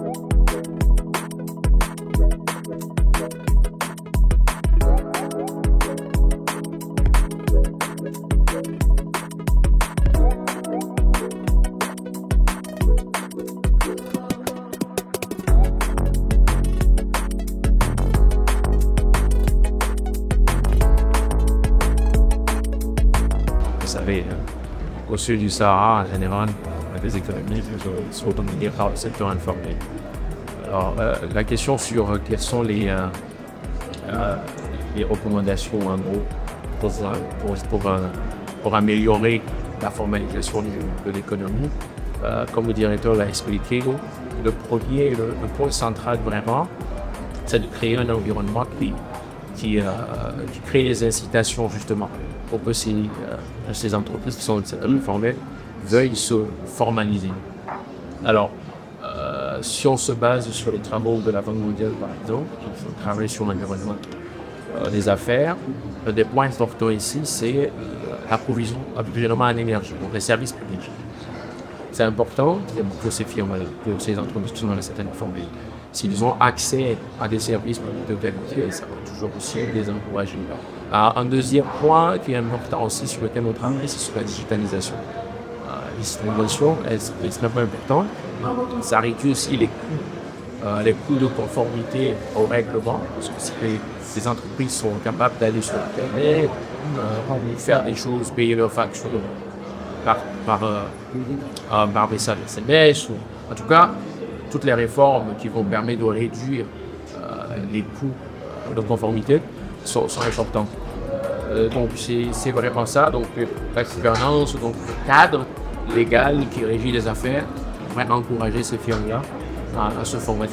Vous savez, au sud du Sahara, en général, les économies sont dominées par le secteur informel. Alors, la question sur quelles sont les recommandations, en gros, pour améliorer la formalisation de l'économie, comme le directeur l'a expliqué, le point central vraiment, c'est de créer un environnement qui crée des incitations justement pour que ces entreprises qui sont informelles veuillent se formaliser. Alors, si on se base sur les travaux de la Banque mondiale, par exemple, qui travaillent sur l'environnement des affaires, un des points importants ici, c'est l'approvisionnement en énergie, donc les services publics. C'est important pour ces firmes-là, pour ces entreprises qui sont dans la certaine formelle. S'ils ont accès à des services de qualité, ça va toujours aussi les encourager. Un deuxième point qui est important aussi sur lequel on travaille, c'est sur la digitalisation. Cette innovation est extrêmement importante. Ça réduit aussi les coûts de conformité au règlement, parce que si les entreprises sont capables d'aller sur Internet, faire des choses, payer leurs factures par message SMS, ou en tout cas, toutes les réformes qui vont permettre de réduire les coûts de conformité sont importantes. Donc c'est vraiment ça. Donc la gouvernance, donc le cadre légal qui régit les affaires, devrait encourager ces firmes-là à se former.